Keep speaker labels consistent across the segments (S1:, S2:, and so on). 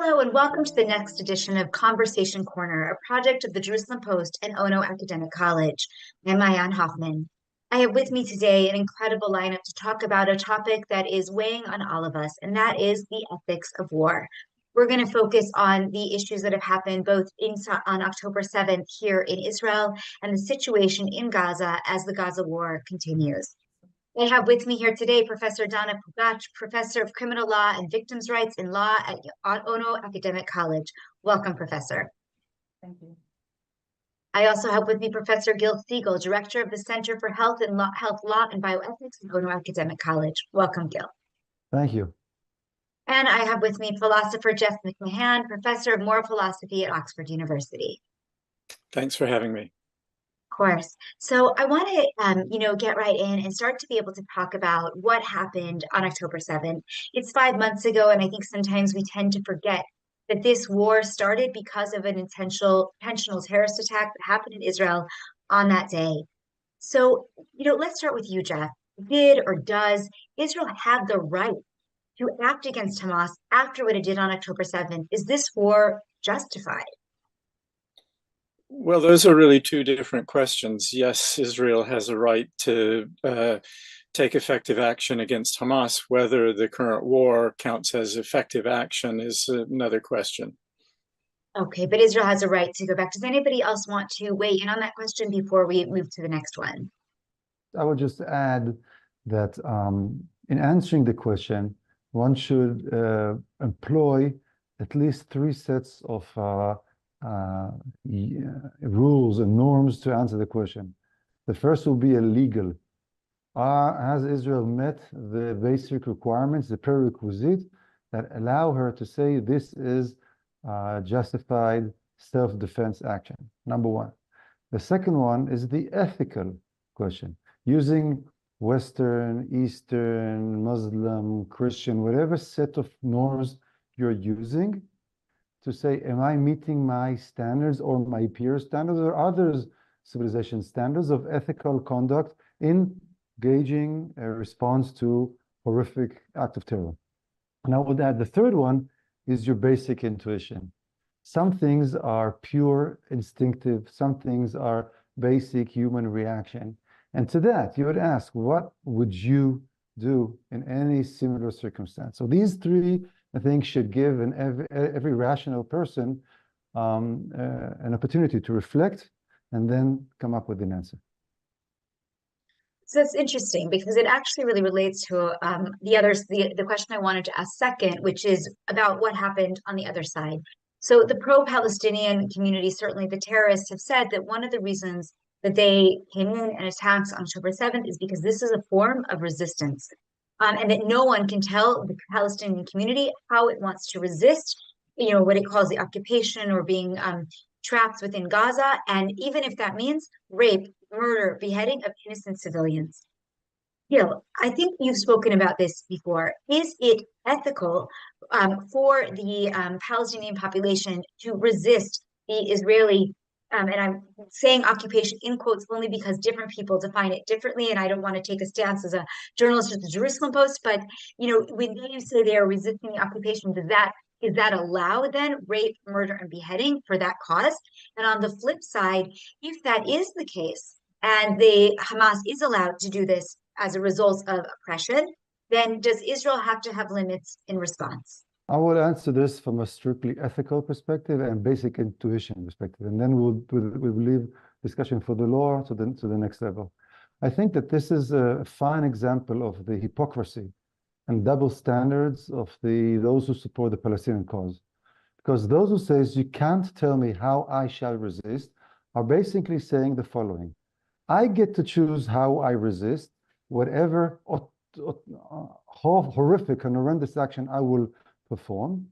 S1: Hello and welcome to the next edition of Conversation Corner, a project of the Jerusalem Post and Ono Academic College. I'm Mayan Hoffman. I have with me today an incredible lineup to talk about a topic that is weighing on all of us, and that is the ethics of war. We're going to focus on the issues that have happened both on October 7th here in Israel and the situation in Gaza as the Gaza war continues. I have with me here today Professor Dana Pugach, Professor of Criminal Law and Victims' Rights in Law at Ono Academic College. Welcome, Professor.
S2: Thank you.
S1: I also have with me Professor Gil Siegel, Director of the Center for Health Law and Bioethics at Ono Academic College. Welcome, Gil.
S3: Thank you.
S1: And I have with me philosopher Jeff McMahon, Professor of Moral Philosophy at Oxford University.
S4: Thanks for having me.
S1: Course. So I want to, get right in and start to be able to talk about what happened on October 7th. It's 5 months ago, and I think sometimes we tend to forget that this war started because of an intentional terrorist attack that happened in Israel on that day. So, let's start with you, Jeff. Did or does Israel have the right to act against Hamas after what it did on October 7th? Is this war justified?
S4: Well, those are really two different questions. Yes, Israel has a right to take effective action against Hamas. Whether the current war counts as effective action is another question.
S1: Okay, but Israel has a right to go back. Does anybody else want to weigh in on that question before we move to the next one?
S3: I would just add that in answering the question, one should employ at least three sets of rules and norms to answer the question. The first will be a legal. Has Israel met the basic requirements, the prerequisite that allow her to say this is justified self-defense action? Number one. The second one is the ethical question. Using Western, Eastern, Muslim, Christian, whatever set of norms you're using, to say, am I meeting my standards or my peers' standards or others' civilization standards of ethical conduct in gauging a response to horrific act of terror? And I would add the third one is your basic intuition. Some things are pure instinctive, some things are basic human reaction. And to that, you would ask, what would you do in any similar circumstance? So these three, I think, should give every rational person an opportunity to reflect and then come up with an answer.
S1: So it's interesting because it actually really relates to the question I wanted to ask second, which is about what happened on the other side. So the pro-Palestinian community, certainly the terrorists, have said that one of the reasons that they came in and attacked on October 7th is because this is a form of resistance. And that no one can tell the Palestinian community how it wants to resist, what it calls the occupation or being trapped within Gaza. And even if that means rape, murder, beheading of innocent civilians. I think you've spoken about this before. Is it ethical for the Palestinian population to resist the Israeli and I'm saying occupation in quotes only because different people define it differently, and I don't want to take a stance as a journalist at the Jerusalem Post, but when you say they are resisting the occupation, is that allow then rape, murder, and beheading for that cause? And on the flip side, if that is the case, and the Hamas is allowed to do this as a result of oppression, then does Israel have to have limits in response?
S3: I will answer this from a strictly ethical perspective and basic intuition perspective, and then we'll leave discussion for the law to the next level. I think that this is a fine example of the hypocrisy and double standards of those who support the Palestinian cause, because those who say you can't tell me how I shall resist are basically saying the following: I get to choose how I resist, whatever horrific and horrendous action I will perform,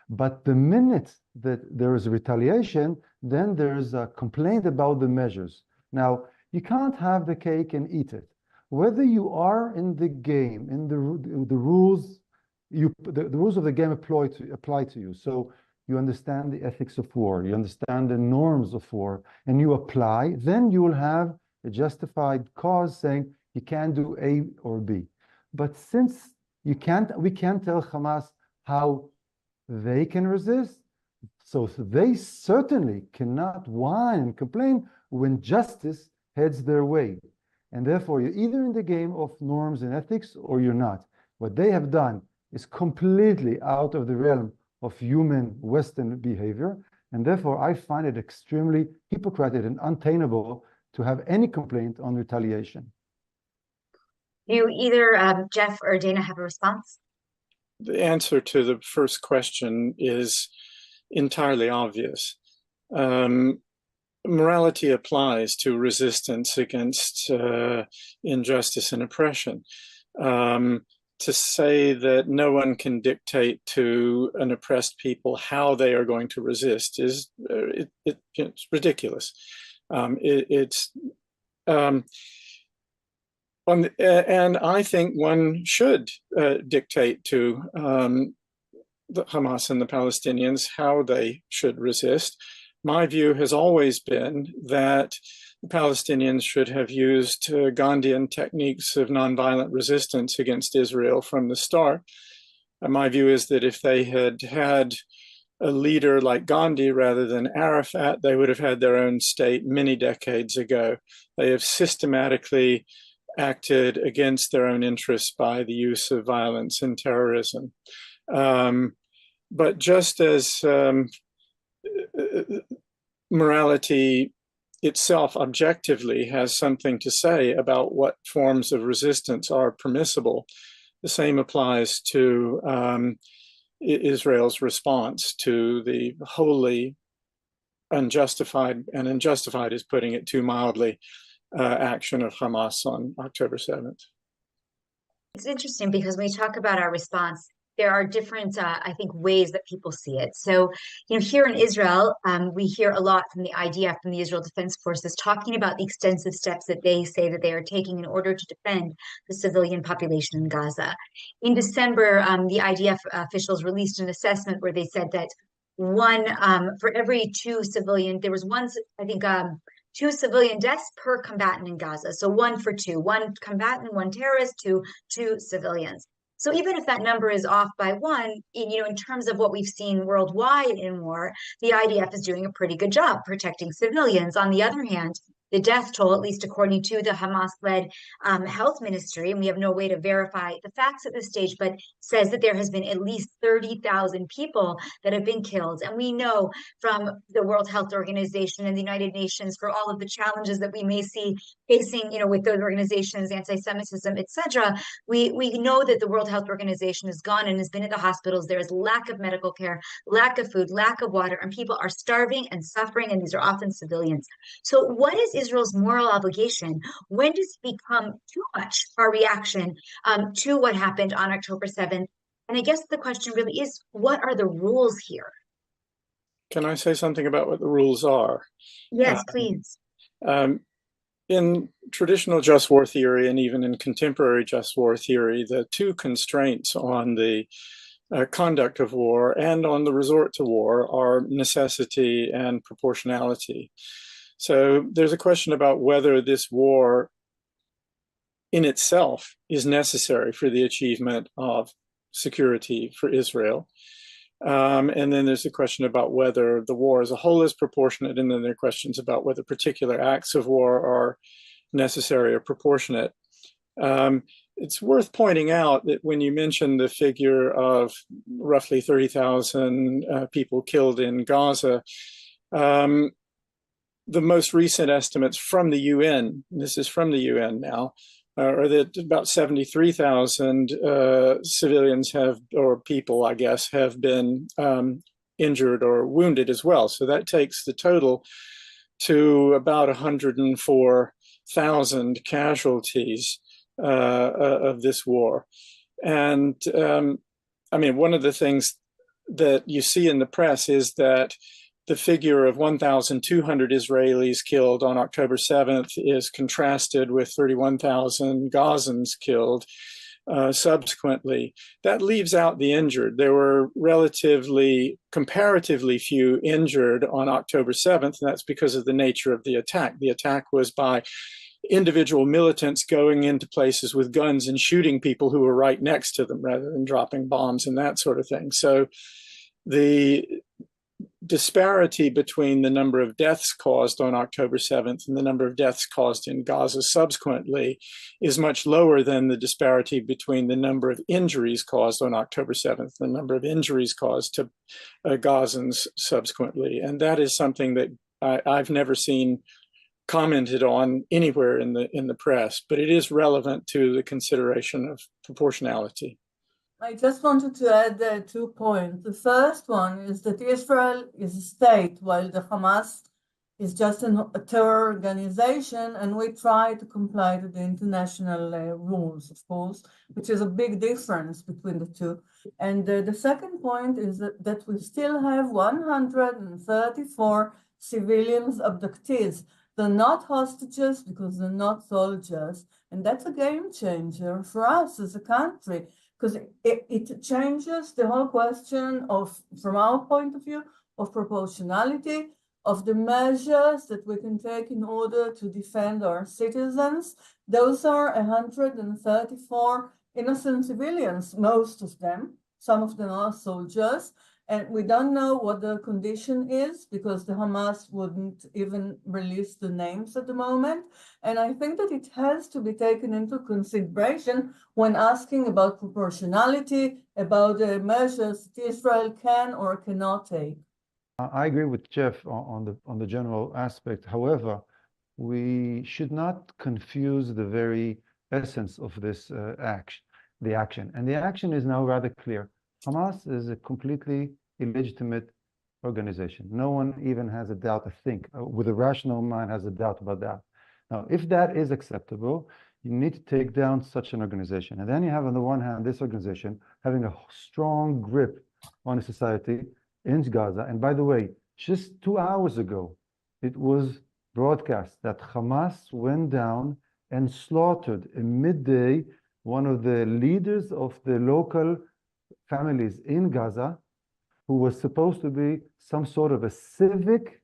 S3: but the minute that there is a retaliation, then there is a complaint about the measures. Now, you can't have the cake and eat it. Whether you are in the game, in the rules, the rules of the game apply to you. So you understand the ethics of war, you understand the norms of war, and you apply, then you will have a justified cause saying you can't do A or B. But since we can't tell Hamas how they can resist. So they certainly cannot whine and complain when justice heads their way. And therefore, you're either in the game of norms and ethics or you're not. What they have done is completely out of the realm of human Western behavior. And therefore, I find it extremely hypocritical and untenable to have any complaint on retaliation.
S1: Do you either Jeff or Dana have a response?
S4: The answer to the first question is entirely obvious. Morality applies to resistance against injustice and oppression. To say that no one can dictate to an oppressed people how they are going to resist is it's ridiculous. And I think one should dictate to the Hamas and the Palestinians how they should resist. My view has always been that the Palestinians should have used Gandhian techniques of nonviolent resistance against Israel from the start. And my view is that if they had had a leader like Gandhi rather than Arafat, they would have had their own state many decades ago. They have systematically acted against their own interests by the use of violence and terrorism. But just as morality itself objectively has something to say about what forms of resistance are permissible, the same applies to Israel's response to the wholly unjustified, and unjustified is putting it too mildly, action of Hamas on October 7th.
S1: It's interesting because when we talk about our response, there are different, I think, ways that people see it. So, here in Israel, we hear a lot from the IDF, from the Israel Defense Forces, talking about the extensive steps that they say that they are taking in order to defend the civilian population in Gaza. In December, the IDF officials released an assessment where they said that for every two civilian, there was two civilian deaths per combatant in Gaza. So 1 for 2, 1 combatant, 1 terrorist, two civilians. So even if that number is off by 1, in terms of what we've seen worldwide in war, the IDF is doing a pretty good job protecting civilians. On the other hand, the death toll, at least according to the Hamas-led health ministry, and we have no way to verify the facts at this stage, but says that there has been at least 30,000 people that have been killed. And we know from the World Health Organization and the United Nations, for all of the challenges that we may see facing, with those organizations, anti-Semitism, etc., we know that the World Health Organization has gone and has been at the hospitals. There is lack of medical care, lack of food, lack of water, and people are starving and suffering, and these are often civilians. So what is Israel's moral obligation? When does it become too much, our reaction to what happened on October 7th? And I guess the question really is, what are the rules here?
S4: Can I say something about what the rules are?
S1: Yes, please.
S4: In traditional just war theory, and even in contemporary just war theory, the two constraints on the conduct of war and on the resort to war are necessity and proportionality. So there's a question about whether this war in itself is necessary for the achievement of security for Israel. And then there's a question about whether the war as a whole is proportionate. And then there are questions about whether particular acts of war are necessary or proportionate. It's worth pointing out that when you mention the figure of roughly 30,000 people killed in Gaza, the most recent estimates from the UN, this is from the UN now, are that about 73,000 civilians or people, I guess, have been injured or wounded as well. So that takes the total to about 104,000 casualties of this war. And one of the things that you see in the press is that the figure of 1,200 Israelis killed on October 7th is contrasted with 31,000 Gazans killed subsequently. That leaves out the injured. There were comparatively few injured on October 7th, and that's because of the nature of the attack. The attack was by individual militants going into places with guns and shooting people who were right next to them rather than dropping bombs and that sort of thing. So The disparity between the number of deaths caused on October 7th and the number of deaths caused in Gaza subsequently is much lower than the disparity between the number of injuries caused on October 7th and the number of injuries caused to Gazans subsequently. And that is something that I've never seen commented on anywhere in the press, but it is relevant to the consideration of proportionality.
S2: I just wanted to add 2 points. The first one is that Israel is a state, while the Hamas is just a terror organization, and we try to comply to the international rules, of course, which is a big difference between the two. And the second point is that we still have 134 civilians abductees. They're not hostages because they're not soldiers, and that's a game changer for us as a country, because it changes the whole question of, from our point of view, of proportionality, of the measures that we can take in order to defend our citizens. Those are 134 innocent civilians, most of them. Some of them are soldiers, and we don't know what their condition is because the Hamas wouldn't even release the names at the moment. And I think that it has to be taken into consideration when asking about proportionality, about the measures that Israel can or cannot take.
S3: I agree with Jeff on the general aspect. However, we should not confuse the very essence of this action. The action is now rather clear. Hamas is a completely illegitimate organization. No one even has a doubt, I think, with a rational mind has a doubt about that. Now, if that is acceptable, you need to take down such an organization. And then you have, on the one hand, this organization having a strong grip on a society in Gaza. And by the way, just 2 hours ago, it was broadcast that Hamas went down and slaughtered in midday one of the leaders of the local families in Gaza, who was supposed to be some sort of a civic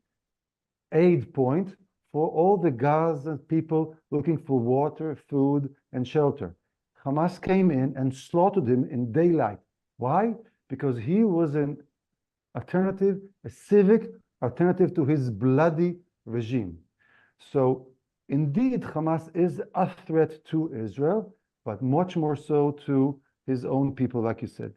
S3: aid point for all the Gaza people looking for water, food, and shelter. Hamas came in and slaughtered him in daylight. Why? Because he was an alternative, a civic alternative to his bloody regime. So indeed, Hamas is a threat to Israel, but much more so to his own people, like you said.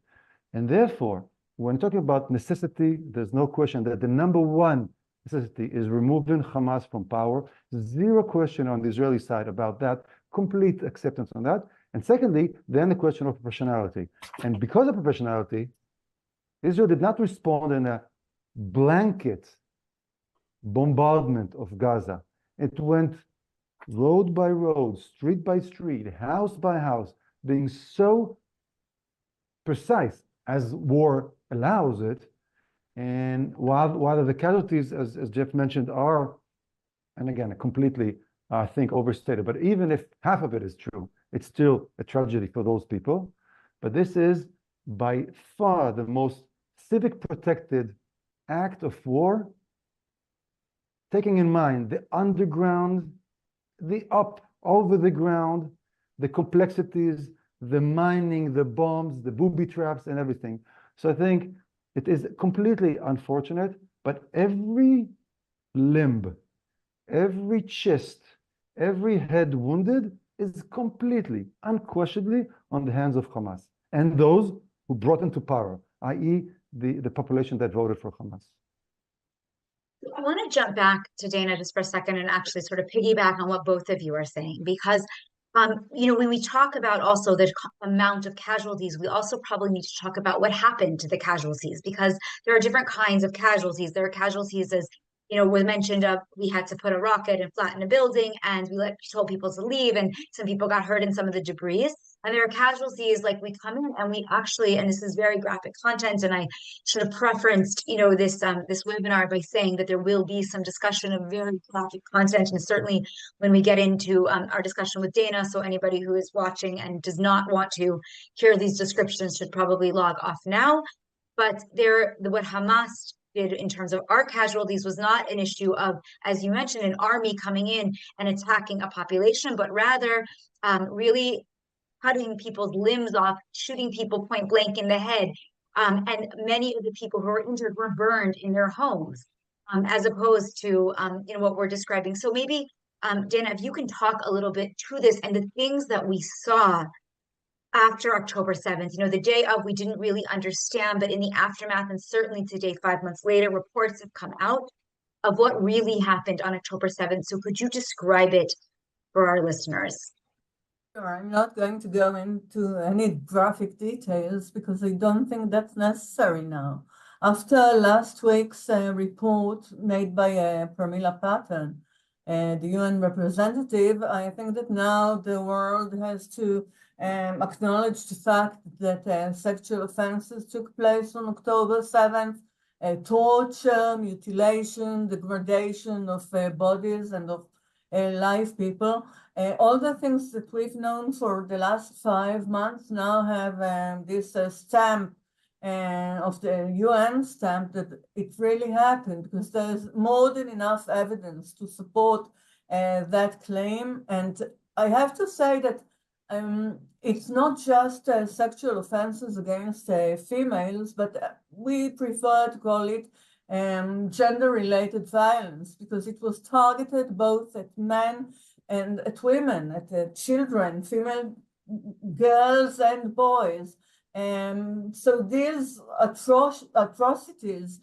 S3: And therefore, when talking about necessity, there's no question that the number one necessity is removing Hamas from power. Zero question on the Israeli side about that, complete acceptance on that. And secondly, then the question of proportionality. And because of proportionality, Israel did not respond in a blanket bombardment of Gaza. It went road by road, street by street, house by house, being so precise as war allows it. And while the casualties, as Jeff mentioned, are, and again, completely, I think, overstated, but even if half of it is true, it's still a tragedy for those people. But this is by far the most civic protected act of war, taking in mind the underground, the up over the ground, the complexities, the mining, the bombs, the booby traps, and everything. So I think it is completely unfortunate, but every limb, every chest, every head wounded is completely, unquestionably on the hands of Hamas and those who brought them to power, i.e. the population that voted for Hamas.
S1: I want to jump back to Dana just for a second and actually sort of piggyback on what both of you are saying, because when we talk about also the amount of casualties, we also probably need to talk about what happened to the casualties, because there are different kinds of casualties. There are casualties, as was mentioned, we had to put a rocket and flatten a building, and we told people to leave, and some people got hurt in some of the debris. And there are casualties like we come in and we actually, and this is very graphic content, and I should have preferenced, this webinar by saying that there will be some discussion of very graphic content, and certainly when we get into our discussion with Dana, so anybody who is watching and does not want to hear these descriptions should probably log off now. But what Hamas did in terms of our casualties was not an issue of, as you mentioned, an army coming in and attacking a population, but rather really cutting people's limbs off, shooting people point blank in the head, And many of the people who were injured were burned in their homes, as opposed to what we're describing. So maybe, Dana, if you can talk a little bit to this and the things that we saw after October 7th, the day of, we didn't really understand, but in the aftermath, and certainly today, 5 months later, reports have come out of what really happened on October 7th. So could you describe it for our listeners?
S2: Sure, I'm not going to go into any graphic details because I don't think that's necessary now. After last week's report made by Pramila Patten, the UN representative, I think that now the world has to acknowledge the fact that sexual offenses took place on October 7th, torture, mutilation, degradation of bodies and of live people. All the things that we've known for the last 5 months now have this stamp of the UN stamp that it really happened, because there's more than enough evidence to support that claim. And I have to say that it's not just sexual offenses against females, but we prefer to call it gender-related violence, because it was targeted both at men and at women, at children, female girls and boys. So these atrocities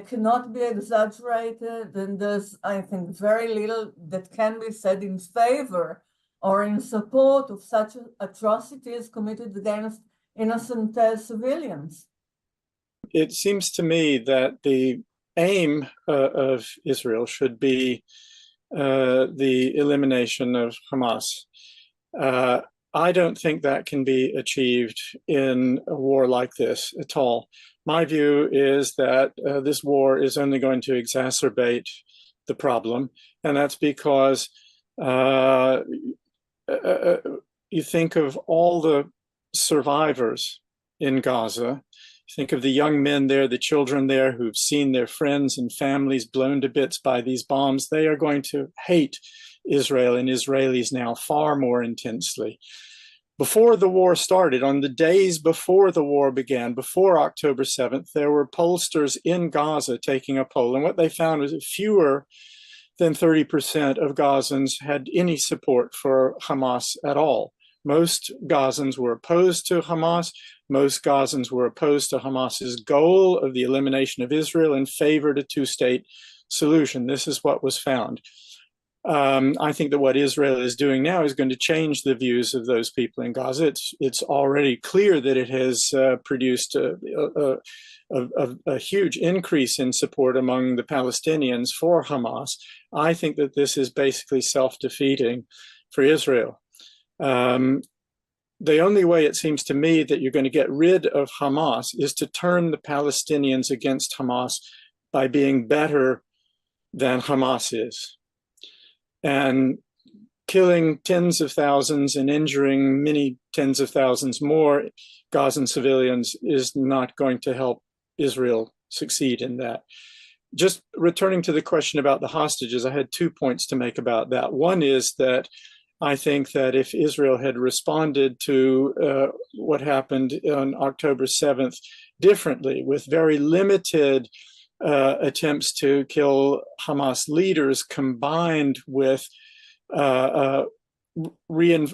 S2: cannot be exaggerated, and there's, I think, very little that can be said in favor or in support of such atrocities committed against innocent civilians.
S4: It seems to me that the aim of Israel should be the elimination of Hamas. I don't think that can be achieved in a war like this at all. My view is that this war is only going to exacerbate the problem, and that's because you think of all the survivors in Gaza. Think of the young men there, the children there who've seen their friends and families blown to bits by these bombs. They are going to hate Israel and Israelis now far more intensely. Before the war started, on the days before the war began, before October 7th, there were pollsters in Gaza taking a poll. And what they found was that fewer than 30% of Gazans had any support for Hamas at all. Most Gazans were opposed to Hamas. Most Gazans were opposed to Hamas's goal of the elimination of Israel and favored a two-state solution. This is what was found. I think that what Israel is doing now is going to change the views of those people in Gaza. It's already clear that it has produced a huge increase in support among the Palestinians for Hamas. I think that this is basically self-defeating for Israel. The only way, it seems to me, that you're going to get rid of Hamas is to turn the Palestinians against Hamas by being better than Hamas is. And killing tens of thousands and injuring many tens of thousands more Gazan civilians is not going to help Israel succeed in that. Just returning to the question about the hostages, I had 2 points to make about that. One is that I think that if Israel had responded to what happened on October 7th differently, with very limited attempts to kill Hamas leaders combined with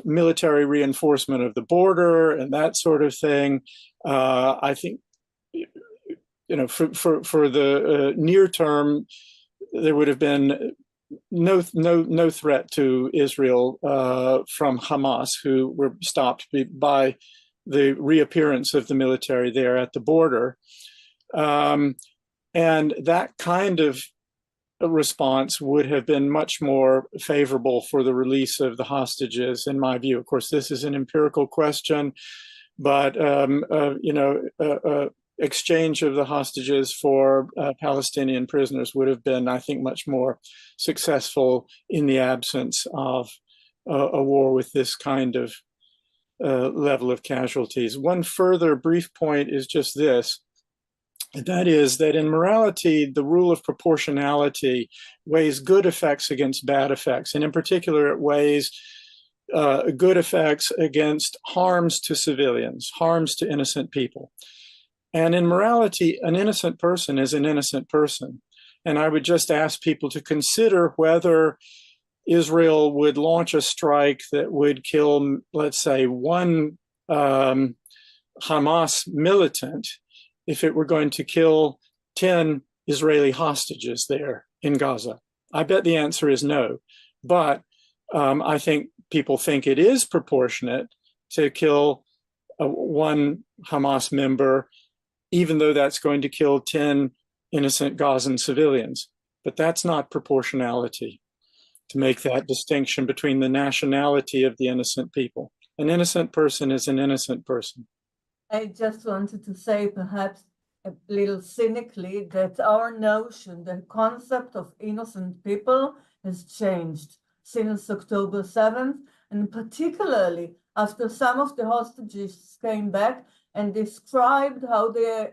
S4: military reinforcement of the border and that sort of thing, I think, for the near term, there would have been no threat to Israel from Hamas, who were stopped by the reappearance of the military there at the border. And that kind of response would have been much more favorable for the release of the hostages, in my view. Of course, this is an empirical question, but exchange of the hostages for Palestinian prisoners would have been, I think, much more successful in the absence of a war with this kind of level of casualties. One further brief point is just this. That is that in morality, the rule of proportionality weighs good effects against bad effects. And in particular, it weighs good effects against harms to civilians, harms to innocent people. And in morality, an innocent person is an innocent person. And I would just ask people to consider whether Israel would launch a strike that would kill, let's say, one Hamas militant if it were going to kill 10 Israeli hostages there in Gaza. I bet the answer is no. But I think people think it is proportionate to kill one Hamas member, even though that's going to kill 10 innocent Gazan civilians. But that's not proportionality, to make that distinction between the nationality of the innocent people. An innocent person is an innocent person.
S2: I just wanted to say, perhaps a little cynically, that our notion, the concept of innocent people has changed since October 7th, and particularly after some of the hostages came back and described how the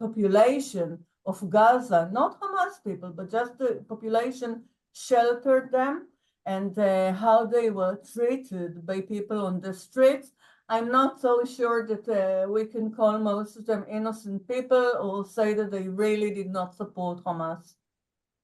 S2: population of Gaza, not Hamas people, but just the population, sheltered them, and how they were treated by people on the streets. I'm not so sure that we can call most of them innocent people or say that they really did not support Hamas.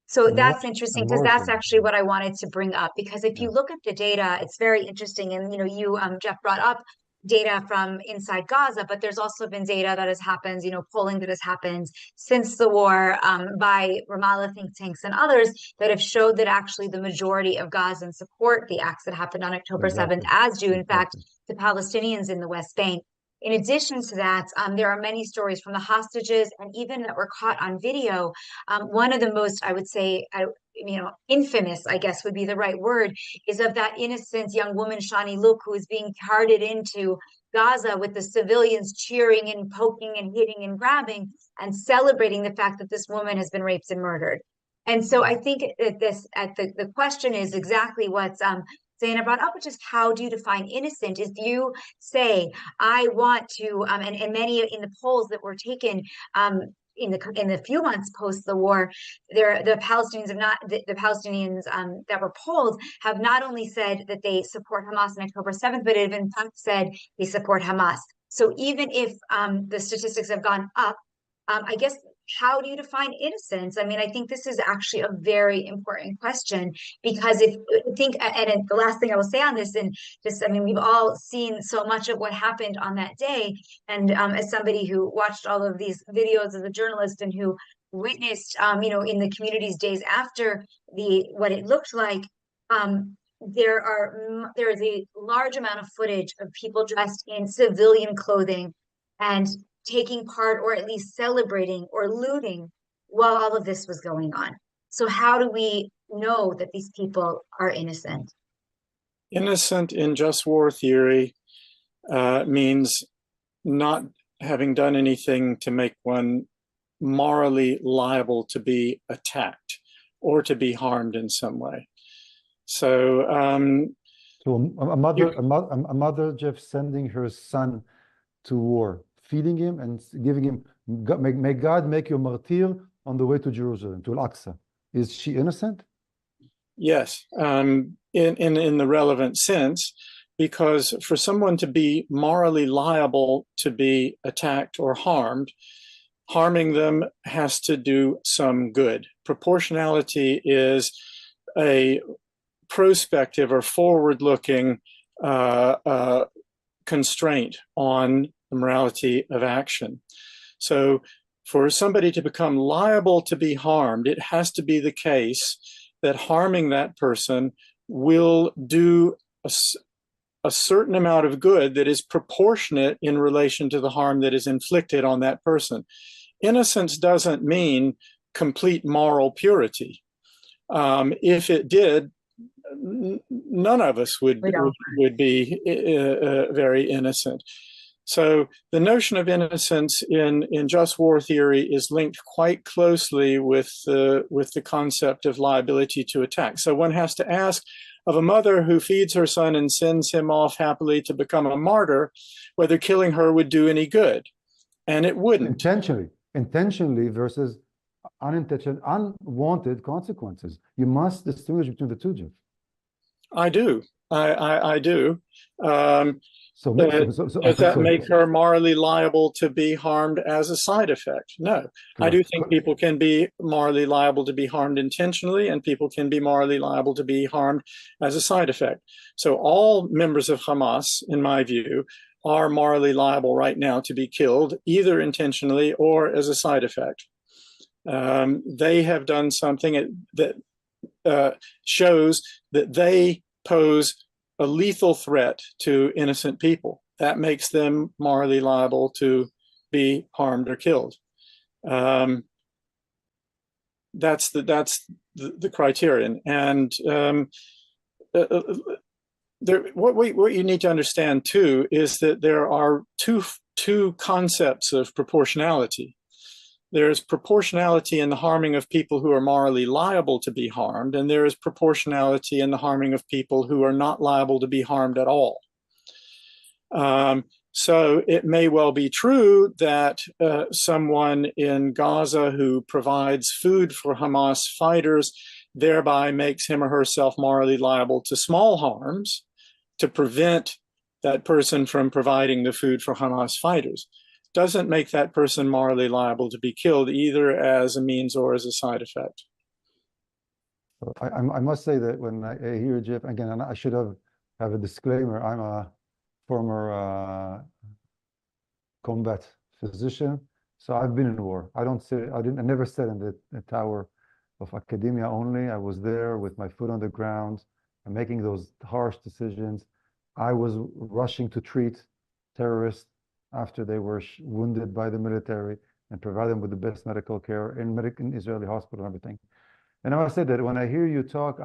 S1: So that's interesting, because that's actually what I wanted to bring up, because if you
S3: Yeah.
S1: look at the data, it's very interesting. And, you know, you, Jeff, brought up data from inside Gaza, but there's also been data that has happened, you know, polling that has happened since the war by Ramallah think tanks and others that have showed that actually the majority of Gazans support the acts that happened on October 7th, as do, in fact, the Palestinians in the West Bank. In addition to that, there are many stories from the hostages and even that were caught on video. One of the most, I would say, you know, infamous, I guess would be the right word, is of that innocent young woman, Shani Look, who is being carted into Gaza with the civilians cheering and poking and hitting and grabbing and celebrating the fact that this woman has been raped and murdered. And so I think that the question is exactly what Zaina brought up, which is how do you define innocent? Is do you say, I want to, and many in the polls that were taken in the few months post the war, the Palestinians have not the Palestinians that were polled have not only said that they support Hamas on October 7th, but have in fact said they support Hamas. So even if the statistics have gone up, I guess, how do you define innocence? I mean, I think this is actually a very important question, because if I think, and the last thing I will say on this, and just, I mean, we've all seen so much of what happened on that day. And as somebody who watched all of these videos as a journalist and who witnessed, you know, in the communities days after what it looked like, there is a large amount of footage of people dressed in civilian clothing and taking part, or at least celebrating or looting, while all of this was going on. So how do we know that these people are innocent?
S4: Innocent in just war theory means not having done anything to make one morally liable to be attacked or to be harmed in some way. So,
S3: a mother, Jeff, sending her son to war, feeding him and giving him, may God make you a martyr on the way to Jerusalem, to Al-Aqsa. Is she innocent?
S4: Yes, in the relevant sense, because for someone to be morally liable to be attacked or harmed, harming them has to do some good. Proportionality is a prospective or forward-looking constraint on the morality of action. So for somebody to become liable to be harmed, it has to be the case that harming that person will do a certain amount of good that is proportionate in relation to the harm that is inflicted on that person. Innocence doesn't mean complete moral purity. If it did, none of us would be very innocent. So the notion of innocence in just war theory is linked quite closely with the concept of liability to attack. So one has to ask of a mother who feeds her son and sends him off happily to become a martyr, whether killing her would do any good. And it wouldn't.
S3: Intentionally versus unintentional, unwanted consequences. You must distinguish between the two, Jeff.
S4: I do. I do. Does that make her morally liable to be harmed as a side effect? No. I do think people can be morally liable to be harmed intentionally, and people can be morally liable to be harmed as a side effect. So all members of Hamas, in my view, are morally liable right now to be killed, either intentionally or as a side effect. They have done something that shows that they pose a lethal threat to innocent people. That makes them morally liable to be harmed or killed. That's the criterion. And what you need to understand too is that there are two concepts of proportionality. There is proportionality in the harming of people who are morally liable to be harmed, and there is proportionality in the harming of people who are not liable to be harmed at all. So it may well be true that someone in Gaza who provides food for Hamas fighters thereby makes him or herself morally liable to small harms to prevent that person from providing the food for Hamas fighters. Doesn't make that person morally liable to be killed either as a means or as a side effect.
S3: I must say that when I hear Jeff, again, and I should have a disclaimer, I'm a former combat physician, so I've been in war. I never sat in the tower of academia only. I was there with my foot on the ground and making those harsh decisions. I was rushing to treat terrorists after they were wounded by the military and provide them with the best medical care in Israeli hospital and everything. And I must say that when I hear you talk,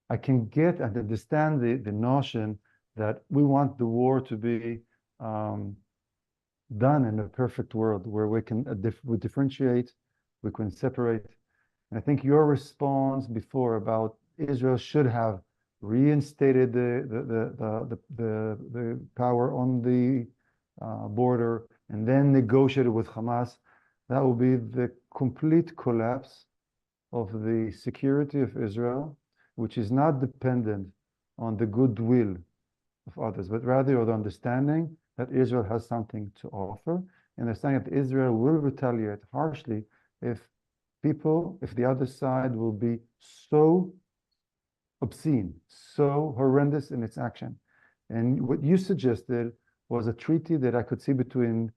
S3: I can get and understand the notion that we want the war to be done in a perfect world where we can we differentiate, we can separate. And I think your response before about Israel should have reinstated the power on the border and then negotiated with Hamas, that will be the complete collapse of the security of Israel, which is not dependent on the goodwill of others, but rather on the understanding that Israel has something to offer, and understanding that Israel will retaliate harshly if the other side will be so obscene, so horrendous in its action. And what you suggested was a treaty that I could see between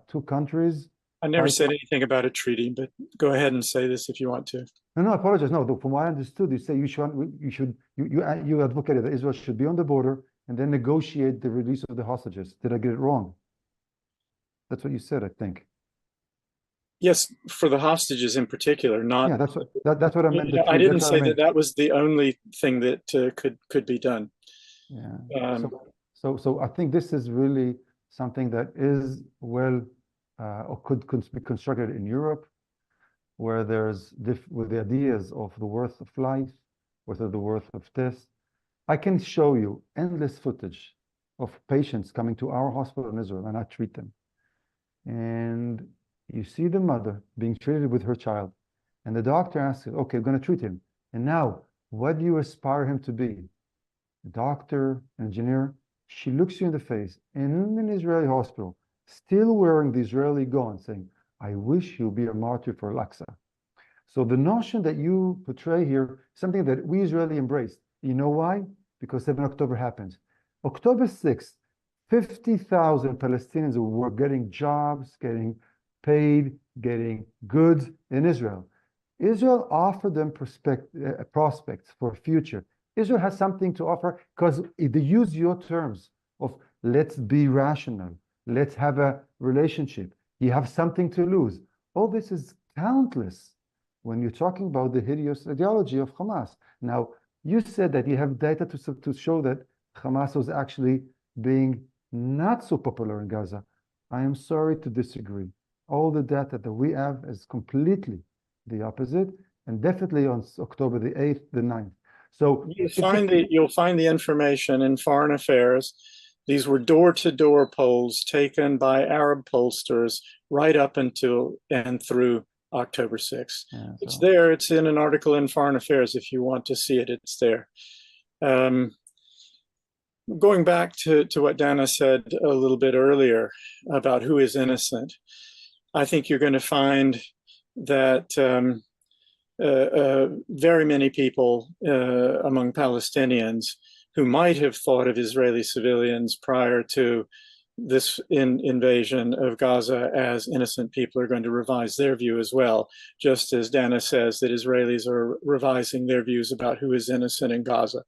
S3: two countries.
S4: I never said anything about a treaty, but go ahead and say this if you want to.
S3: No, I apologize. No, from what I understood, you say you advocated that Israel should be on the border and then negotiate the release of the hostages. Did I get it wrong? That's what you said, I think.
S4: Yes, for the hostages in particular, not.
S3: Yeah, that's what I meant.
S4: I didn't say that was the only thing that could be done.
S3: Yeah. So I think this is really something that is well or could be constructed in Europe, where there's with the ideas of the worth of life, worth of the worth of death. I can show you endless footage of patients coming to our hospital in Israel, and I treat them. And you see the mother being treated with her child, and the doctor asks, okay, we're going to treat him. And now, what do you aspire him to be? Doctor, engineer? She looks you in the face in an Israeli hospital, still wearing the Israeli gown, saying, I wish you'll be a martyr for Al-Aqsa. So the notion that you portray here, something that we Israeli embraced. You know why? Because 7 October happened. October 6th, 50,000 Palestinians were getting jobs, getting paid, getting goods in Israel. Israel offered them prospects for a future. Israel has something to offer because they use your terms of let's be rational, let's have a relationship. You have something to lose. All this is countless when you're talking about the hideous ideology of Hamas. Now, you said that you have data to show that Hamas was actually being not so popular in Gaza. I am sorry to disagree. All the data that we have is completely the opposite, and definitely on October the 8th, the 9th. So
S4: you'll find the information in Foreign Affairs. These were door-to-door polls taken by Arab pollsters right up until and through October 6th. Yeah, it's there. It's in an article in Foreign Affairs. If you want to see it, it's there. going back to what Dana said a little bit earlier about who is innocent, I think you're going to find that very many people among Palestinians who might have thought of Israeli civilians prior to this invasion of Gaza as innocent people are going to revise their view as well, just as Dana says that Israelis are revising their views about who is innocent in Gaza.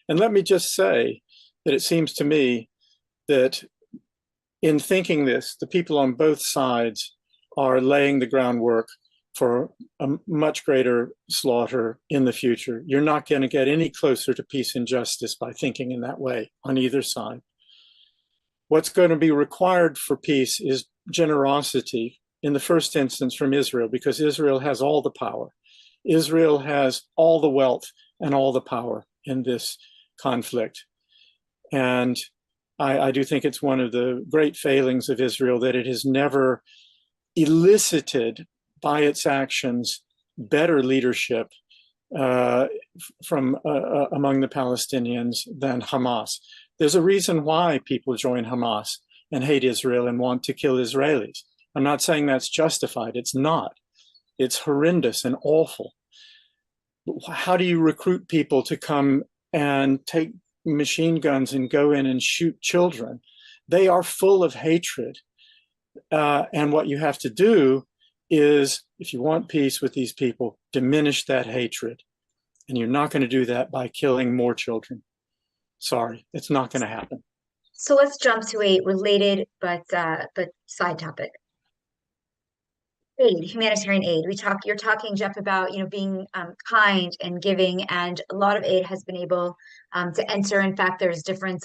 S4: And let me just say that it seems to me that in thinking this, the people on both sides are laying the groundwork for a much greater slaughter in the future. You're not going to get any closer to peace and justice by thinking in that way on either side. What's going to be required for peace is generosity, in the first instance from Israel, because Israel has all the power. Israel has all the wealth and all the power in this conflict. And I do think it's one of the great failings of Israel that it has never elicited by its actions better leadership from among the Palestinians than Hamas. There's a reason why people join Hamas and hate Israel and want to kill Israelis. I'm not saying that's justified. It's not. It's horrendous and awful. How do you recruit people to come and take machine guns and go in and shoot children? They are full of hatred. And what you have to do is, if you want peace with these people, diminish that hatred. And you're not going to do that by killing more children. Sorry, it's not going to happen.
S1: So let's jump to a related but side topic. Aid, humanitarian aid. You're talking, Jeff, about being kind and giving, and a lot of aid has been able to enter. In fact, there's different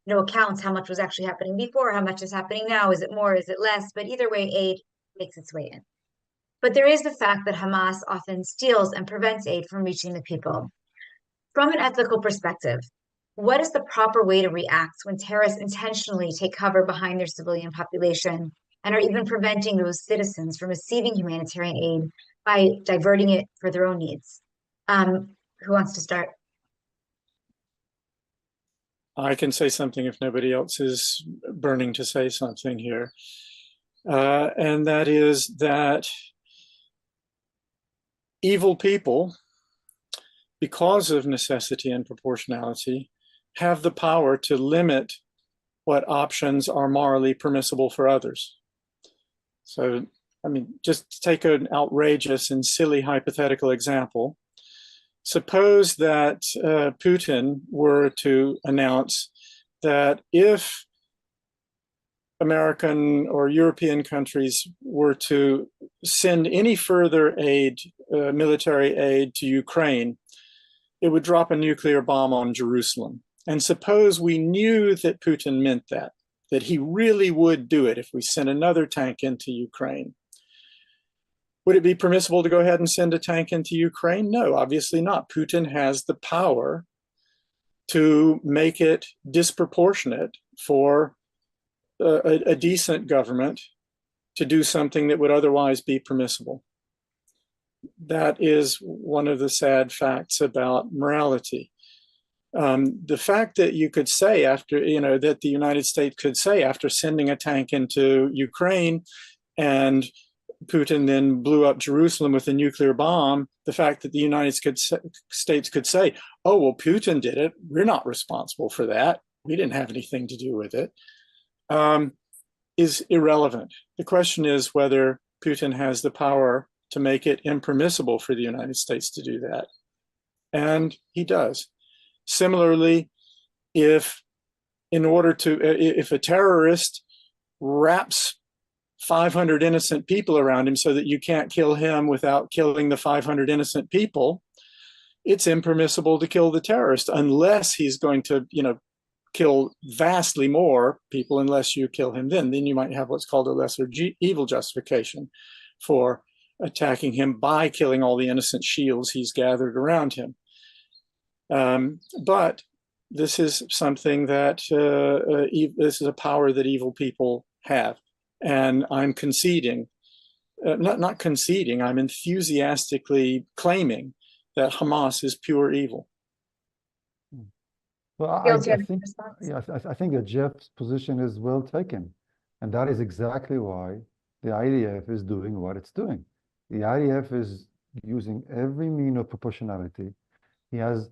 S1: accounts how much was actually happening before, how much is happening now. Is it more? Is it less? But either way, aid makes its way in. But there is the fact that Hamas often steals and prevents aid from reaching the people. From an ethical perspective, what is the proper way to react when terrorists intentionally take cover behind their civilian population and are even preventing those citizens from receiving humanitarian aid by diverting it for their own needs? Who wants to start?
S4: I can say something if nobody else is burning to say something here. And that is that evil people, because of necessity and proportionality, have the power to limit what options are morally permissible for others. So, I mean, just take an outrageous and silly hypothetical example. Suppose that Putin were to announce that if American or European countries were to send any further aid, military aid to Ukraine, it would drop a nuclear bomb on Jerusalem. And suppose we knew that Putin meant that he really would do it if we sent another tank into Ukraine. Would it be permissible to go ahead and send a tank into Ukraine? No, obviously not. Putin has the power to make it disproportionate for a decent government to do something that would otherwise be permissible. That is one of the sad facts about morality. The fact that you could say that the United States could say after sending a tank into Ukraine and Putin then blew up Jerusalem with a nuclear bomb, the fact that the United States could say, oh, well, Putin did it. We're not responsible for that. We didn't have anything to do with it, is irrelevant. The question is whether Putin has the power to make it impermissible for the United States to do that. And he does. Similarly, if a terrorist wraps 500 innocent people around him so that you can't kill him without killing the 500 innocent people, it's impermissible to kill the terrorist unless he's going to, kill vastly more people unless you kill him. Then you might have what's called a lesser evil justification for attacking him by killing all the innocent shields he's gathered around him. But this is something that this is a power that evil people have. And I'm conceding, not conceding, I'm enthusiastically claiming that Hamas is pure evil.
S3: Well,
S1: Gil, do you
S3: I
S1: have a
S3: think,
S1: response?
S3: yeah, I think that Jeff's position is well taken. And that is exactly why the IDF is doing what it's doing. The IDF is using every mean of proportionality. He has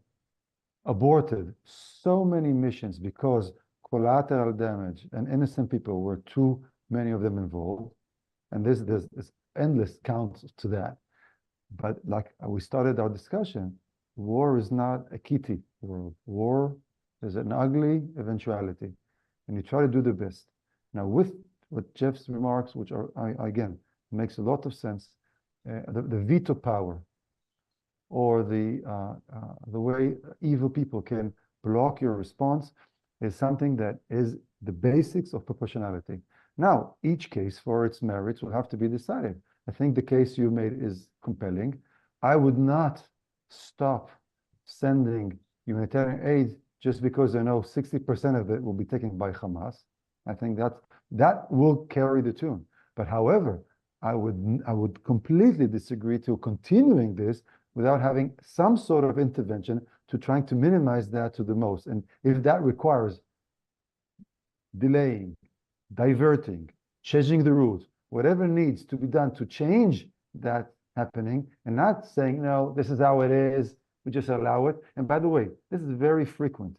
S3: aborted so many missions because collateral damage and innocent people were too many of them involved. And there's endless counts to that. But like we started our discussion, war is not a kitty world. War is an ugly eventuality, and you try to do the best. Now, with what Jeff's remarks, which are again makes a lot of sense, the veto power, or the way evil people can block your response, is something that is the basics of proportionality. Now, each case for its merits will have to be decided. I think the case you made is compelling. I would not stop sending humanitarian aid just because I know 60% of it will be taken by Hamas. I think that will carry the tune. But however, I would completely disagree to continuing this without having some sort of intervention to trying to minimize that to the most. And if that requires delaying, diverting, changing the route, whatever needs to be done to change that happening, and not saying, no, this is how it is, we just allow it. And by the way, this is very frequent.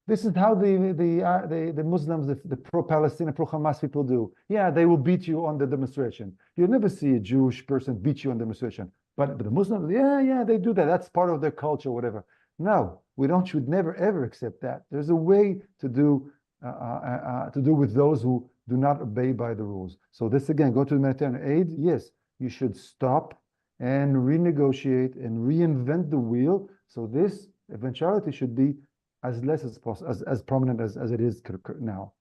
S3: This is how the Muslims, the pro-Palestinian, pro-Hamas people do. Yeah, they will beat you on the demonstration. You'll never see a Jewish person beat you on demonstration. But the Muslims, yeah, they do that. That's part of their culture, whatever. No, should never ever accept that. There's a way to do with those who do not obey by the rules. So this again, go to humanitarian aid. Yes, you should stop and renegotiate and reinvent the wheel. So this eventuality should be as less as possible, as prominent as it is now.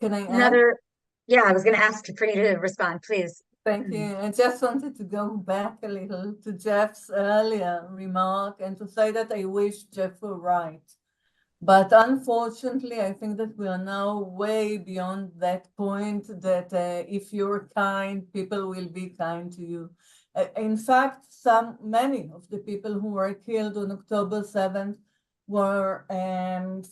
S2: Can I add?
S1: I was going to ask for you to respond, please.
S2: Thank you. I just wanted to go back a little to Jeff's earlier remark and to say that I wish Jeff were right. But unfortunately, I think that we are now way beyond that point that if you're kind, people will be kind to you. In fact, many of the people who were killed on October 7th were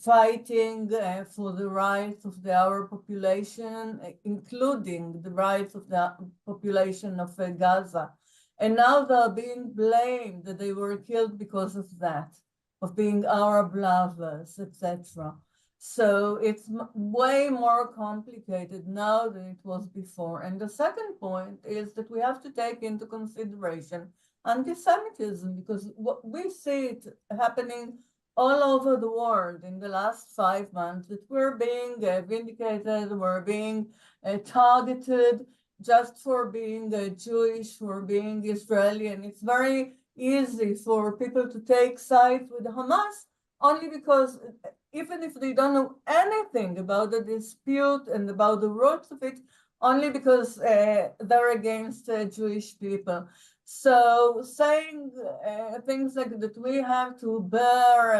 S2: fighting for the rights of our population, including the rights of the population of Gaza. And now they're being blamed that they were killed because of that, of being Arab lovers, etc. So it's way more complicated now than it was before. And the second point is that we have to take into consideration anti-Semitism, because we see it happening all over the world in the last 5 months, that we're being vindicated, we're being targeted just for being Jewish, for being Israeli. And it's very easy for people to take sides with Hamas only because even if they don't know anything about the dispute and about the roots of it, only because they're against Jewish people. So saying things like that we have to bear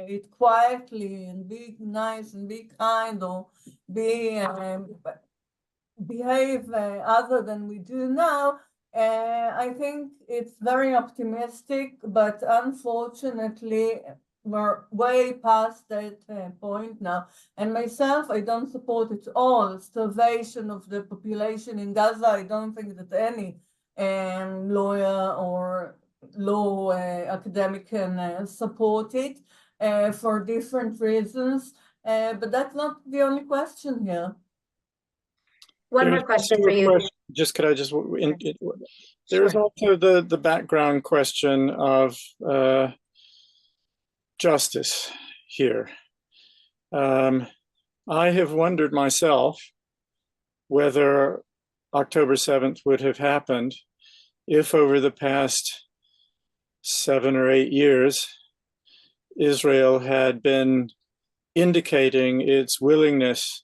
S2: it quietly and be nice and be kind or behave other than we do now, I think it's very optimistic, but unfortunately we're way past that point now. And myself, I don't support at all starvation of the population in Gaza. I don't think that any lawyer or law academic can support it for different reasons. But that's not the only question here.
S1: One more question for you.
S4: There is also the background question of justice here. I have wondered myself whether October 7th would have happened if over the past 7 or 8 years, Israel had been indicating its willingness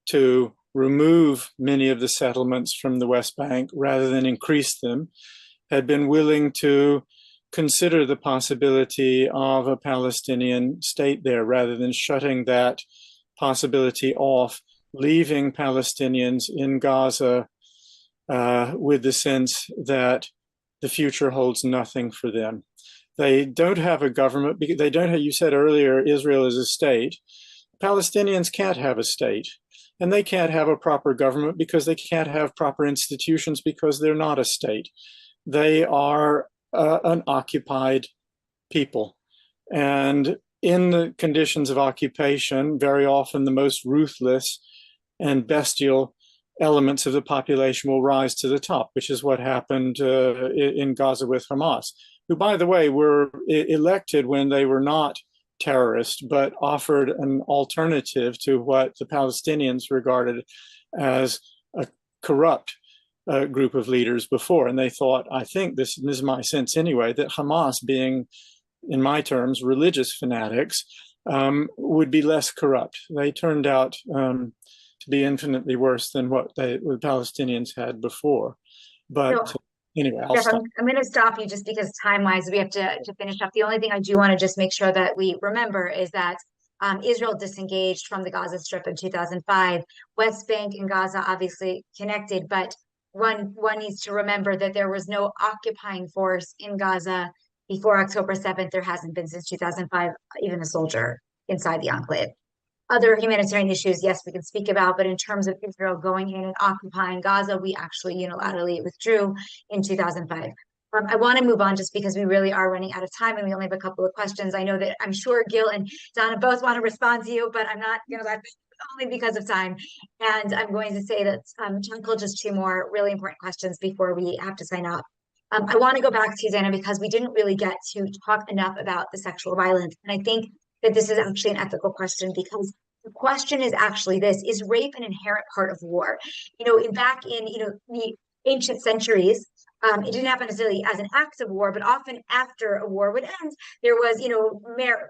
S4: to remove many of the settlements from the West Bank rather than increase them, had been willing to consider the possibility of a Palestinian state there rather than shutting that possibility off, leaving Palestinians in Gaza with the sense that the future holds nothing for them. They don't have a government because they don't have, you said earlier, Israel is a state. Palestinians can't have a state, and they can't have a proper government because they can't have proper institutions because they're not a state. They are an occupied people. And in the conditions of occupation, very often the most ruthless and bestial elements of the population will rise to the top, which is what happened in Gaza with Hamas, who, by the way, were elected when they were not terrorists, but offered an alternative to what the Palestinians regarded as a corrupt group of leaders before. And they thought, I think this is my sense anyway, that Hamas, being, in my terms, religious fanatics, would be less corrupt. They turned out to be infinitely worse than what the Palestinians had before. But
S1: So,
S4: anyway, I'll
S1: Jeff,
S4: stop.
S1: I'm going to stop you just because time-wise we have to finish up. The only thing I do want to just make sure that we remember is that Israel disengaged from the Gaza Strip in 2005. West Bank and Gaza obviously connected, but one needs to remember that there was no occupying force in Gaza before October 7th. There hasn't been since 2005, even a soldier inside the enclave. Other humanitarian issues, yes, we can speak about, but in terms of Israel going in and occupying Gaza, we actually unilaterally withdrew in 2005. I want to move on just because we really are running out of time and we only have a couple of questions. I know that I'm sure Gil and Donna both want to respond to you, but I'm not going to let only because of time. And I'm going to say that tackle just two more really important questions before we have to sign off. I want to go back to Zana because we didn't really get to talk enough about the sexual violence. And I think that this is actually an ethical question because the question is actually this: is rape an inherent part of war? Back in the ancient centuries, it didn't happen necessarily as an act of war, but often after a war would end, there was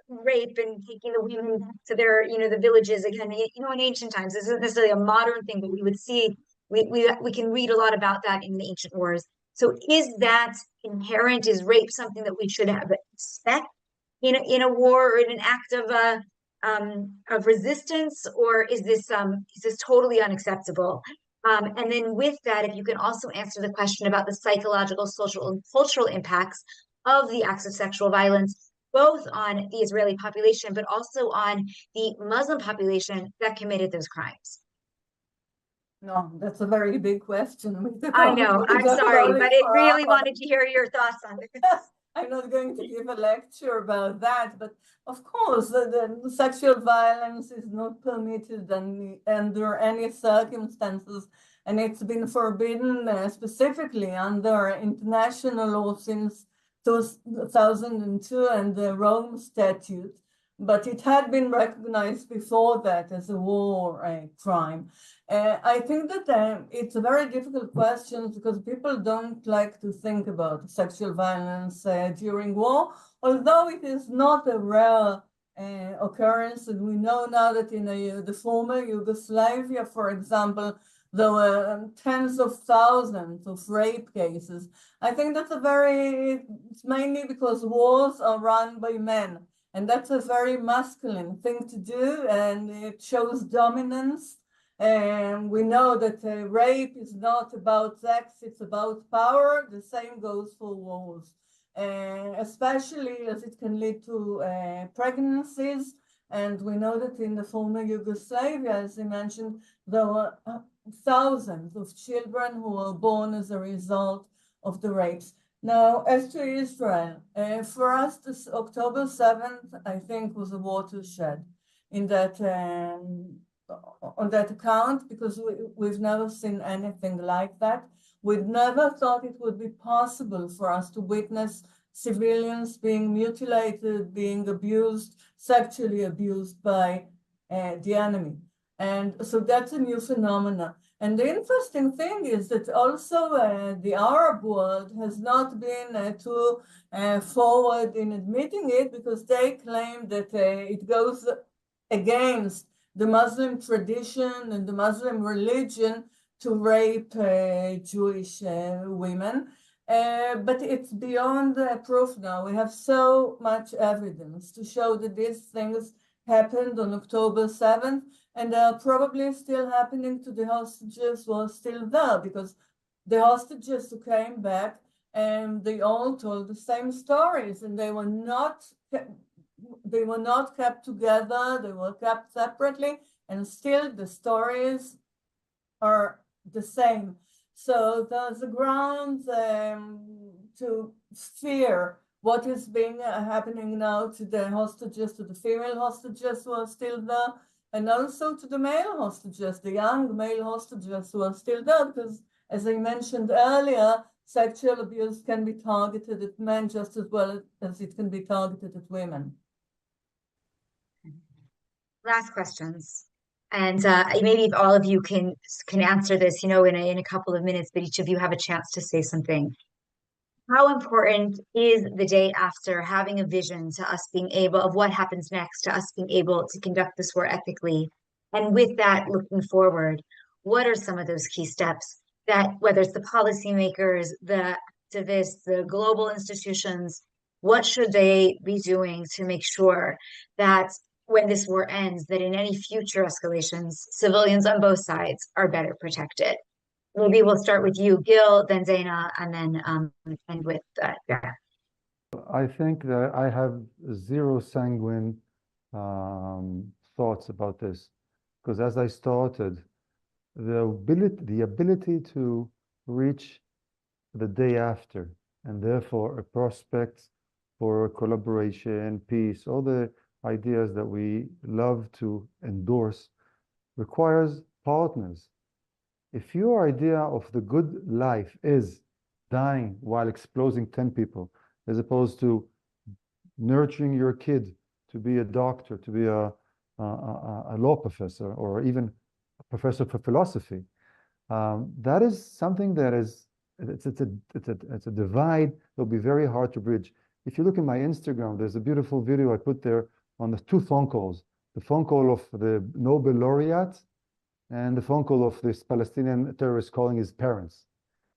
S1: rape and taking the women back to their the villages again. In ancient times, this isn't necessarily a modern thing, but we would see we can read a lot about that in the ancient wars. So is that inherent? Is rape something that we should have expect in a war or in an act of resistance, or is this totally unacceptable? And then with that, if you can also answer the question about the psychological, social, and cultural impacts of the acts of sexual violence, both on the Israeli population, but also on the Muslim population that committed those crimes.
S2: No, that's a very big question.
S1: I know, I'm sorry, but it really wanted to hear your thoughts on it.
S2: I'm not going to give a lecture about that, but of course, the sexual violence is not permitted under any circumstances, and it's been forbidden specifically under international law since 2002 and the Rome Statute, but it had been recognized before that as a war crime. I think that it's a very difficult question because people don't like to think about sexual violence during war, although it is not a rare occurrence. And we know now that in the former Yugoslavia, for example, there were tens of thousands of rape cases. I think that's it's mainly because wars are run by men. And that's a very masculine thing to do, and it shows dominance. And we know that rape is not about sex, it's about power. The same goes for wars, especially as it can lead to pregnancies. And we know that in the former Yugoslavia, as I mentioned, there were thousands of children who were born as a result of the rapes. Now, as to Israel, for us, this October 7th, I think, was a watershed in that on that account, because we've never seen anything like that. We'd never thought it would be possible for us to witness civilians being mutilated, being abused, sexually abused by the enemy. And so that's a new phenomenon. And the interesting thing is that also the Arab world has not been too forward in admitting it, because they claim that it goes against the Muslim tradition and the Muslim religion to rape Jewish women. But it's beyond proof now. We have so much evidence to show that these things happened on October 7th, and they are probably still happening to the hostages who are still there, because the hostages who came back they all told the same stories, and they were not kept together, they were kept separately, and still the stories are the same. So there's a ground to fear what is being happening now to the hostages, to the female hostages who are still there, and also to the male hostages, the young male hostages who are still there, because as I mentioned earlier, sexual abuse can be targeted at men just as well as it can be targeted at women.
S1: Last questions. And maybe if all of you can answer this, in a couple of minutes, but each of you have a chance to say something. How important is the day after having a vision to us being able of what happens next, to us being able to conduct this war ethically? And with that, looking forward, what are some of those key steps that, whether it's the policymakers, the activists, the global institutions, what should they be doing to make sure that when this war ends, that in any future escalations, civilians on both sides are better protected? Maybe we'll start with you, Gil, then Zaina, and then end with Sarah.
S3: I think that I have zero sanguine thoughts about this, because as I started, the ability to reach the day after, and therefore a prospect for collaboration, peace, all the ideas that we love to endorse, requires partners. If your idea of the good life is dying while exposing 10 people, as opposed to nurturing your kid to be a doctor, to be a law professor, or even a professor for philosophy, that is something that is, it's a divide that will be very hard to bridge. If you look at my Instagram, there's a beautiful video I put there on the 2 phone calls, the phone call of the Nobel laureate and the phone call of this Palestinian terrorist calling his parents.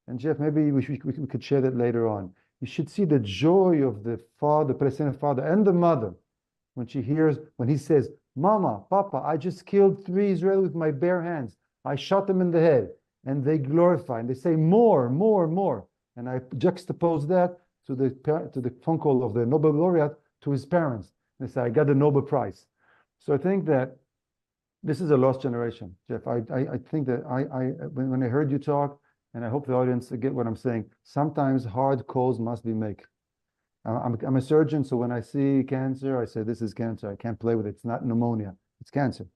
S3: And Jeff, maybe we could share that later on. You should see the joy of the father, the Palestinian father, and the mother when he says, Mama, Papa, I just killed 3 Israelis with my bare hands. I shot them in the head. And they glorify, and they say more, more, more. And I juxtapose that to the phone call of the Nobel laureate to his parents. They say, I got the Nobel Prize. So I think that this is a lost generation, Jeff. I think that when I heard you talk, and I hope the audience get what I'm saying, sometimes hard calls must be made. I'm a surgeon, so when I see cancer, I say, this is cancer. I can't play with it. It's not pneumonia. It's cancer.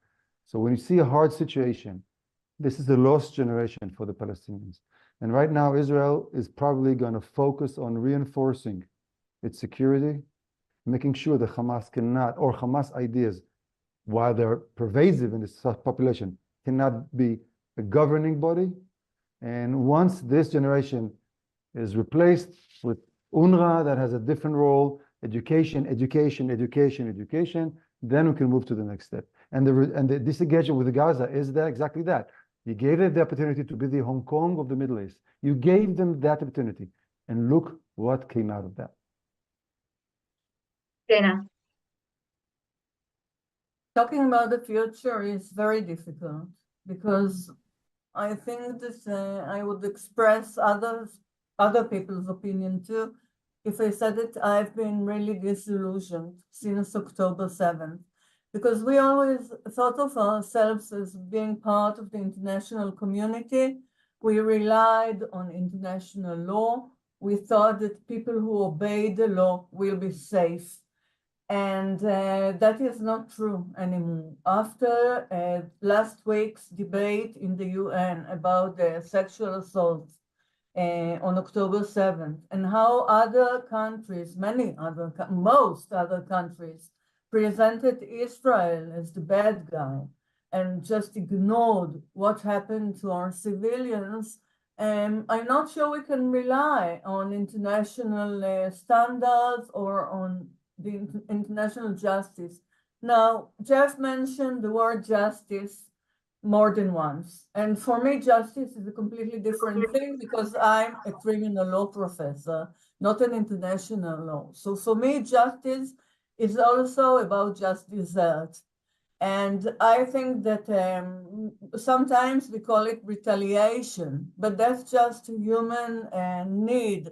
S3: So when you see a hard situation, this is a lost generation for the Palestinians. And right now, Israel is probably going to focus on reinforcing its security, making sure that Hamas cannot, or Hamas ideas, while they're pervasive in this population, cannot be a governing body. And once this generation is replaced with UNRWA that has a different role, education, education, education, education, then we can move to the next step. And the disengagement with Gaza is that exactly that. You gave them the opportunity to be the Hong Kong of the Middle East. You gave them that opportunity, and look what came out of that.
S1: Zaina.
S2: Talking about the future is very difficult, because I think that I would express other people's opinion too. If I said it, I've been really disillusioned since October 7th, because we always thought of ourselves as being part of the international community. We relied on international law. We thought that people who obey the law will be safe. And that is not true anymore. After last week's debate in the UN about the sexual assault on October 7th, and how other countries, most other countries, presented Israel as the bad guy and just ignored what happened to our civilians, I'm not sure we can rely on international standards or on the international justice. Now, Jeff mentioned the word justice more than once. And for me, justice is a completely different thing, because I'm a criminal law professor, not an international law. So for me, justice is also about just desert. And I think that sometimes we call it retaliation, but that's just a human need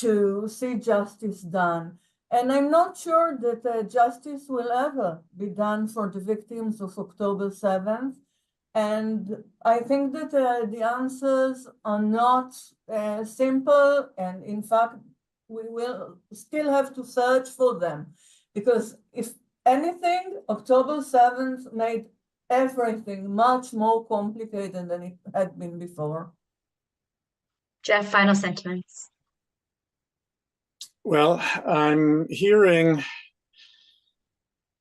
S2: to see justice done. And I'm not sure that justice will ever be done for the victims of October 7th. And I think that the answers are not simple. And in fact, we will still have to search for them. Because if anything, October 7th made everything much more complicated than it had been before.
S1: Jeff, final sentiments.
S4: Well, I'm hearing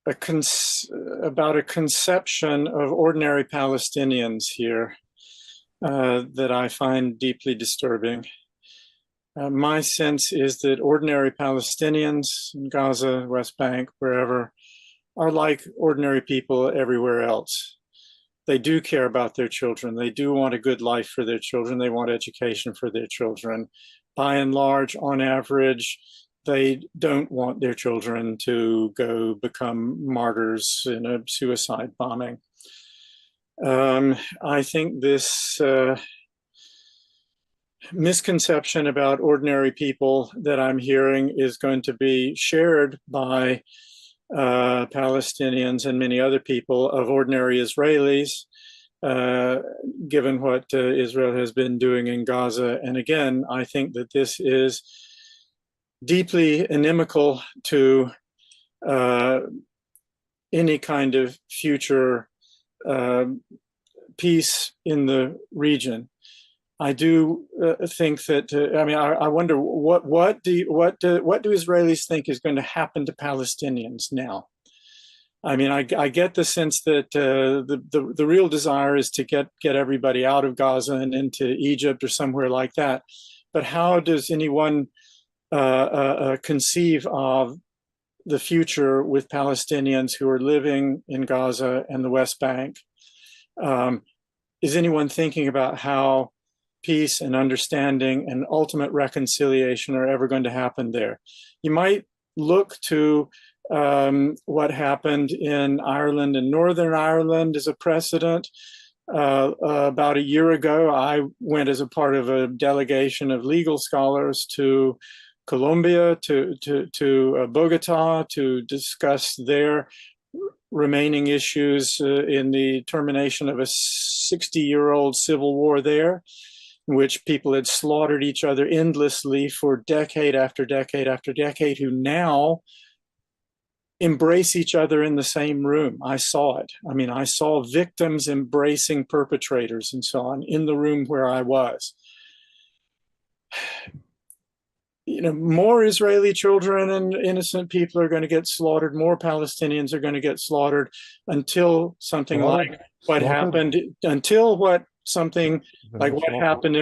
S4: about a conception of ordinary Palestinians here that I find deeply disturbing. My sense is that ordinary Palestinians in Gaza, West Bank, wherever, are like ordinary people everywhere else. They do care about their children. They do want a good life for their children. They want education for their children. By and large, on average, they don't want their children to go become martyrs in a suicide bombing. I think this misconception about ordinary people that I'm hearing is going to be shared by Palestinians and many other people of ordinary Israelis, given what Israel has been doing in Gaza. And again, I think that this is deeply inimical to any kind of future peace in the region. I do think that I wonder what do Israelis think is going to happen to Palestinians now? I mean, I get the sense that the real desire is to get everybody out of Gaza and into Egypt or somewhere like that. But how does anyone conceive of the future with Palestinians who are living in Gaza and the West Bank? Is anyone thinking about how peace and understanding and ultimate reconciliation are ever going to happen there? You might look to what happened in Ireland and Northern Ireland as a precedent. About a year ago, I went as a part of a delegation of legal scholars to Colombia, to Bogota, to discuss their remaining issues in the termination of a 60-year-old civil war there, in which people had slaughtered each other endlessly for decade after decade after decade, who now embrace each other in the same room. I saw it. I mean, I saw victims embracing perpetrators and so on in the room where I was. You know, more Israeli children and innocent people are going to get slaughtered. More Palestinians are going to get slaughtered until something like what happened in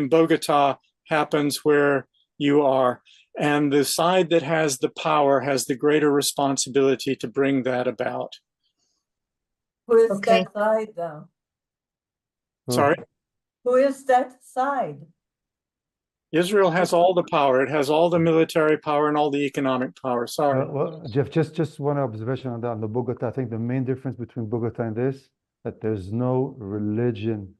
S4: Bogota happens where you are. And the side that has the power has the greater responsibility to bring that about.
S2: Who is that side, though?
S4: Sorry?
S2: Who is that side?
S4: Israel has all the power. It has all the military power and all the economic power. Sorry.
S3: Well, Jeff, just one observation on that. On the Bogota, I think the main difference between Bogota and this, that there's no religion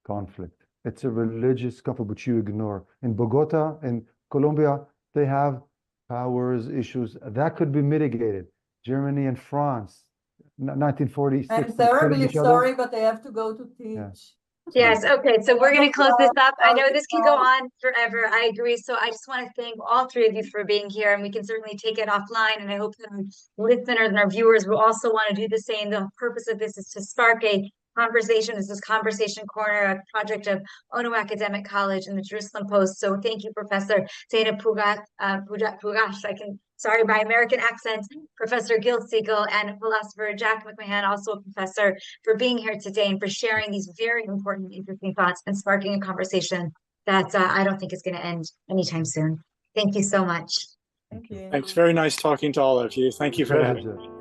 S3: conflict. It's a religious conflict which you ignore. In Bogota, in Colombia, they have powers issues that could be mitigated. Germany and France, 1946.
S2: I'm terribly sorry, but I have to go to teach.
S3: Yeah.
S1: Yes, okay, so we're going to close this up. I know this can go on forever. I agree. So I just want to thank all three of you for being here, and we can certainly take it offline. And I hope that our listeners and our viewers will also want to do the same. The purpose of this is to spark a conversation. This is Conversation Corner, a project of Ono Academic College and the Jerusalem Post. So thank you, Professor Zainab Pugash. Sorry, my American accent, Professor Gil Siegel, and philosopher Jack McMahon, also a professor, for being here today and for sharing these very important, interesting thoughts and sparking a conversation that I don't think is going to end anytime soon. Thank you so much.
S2: Thank you.
S4: It's very nice talking to all of you. Thank you for having me.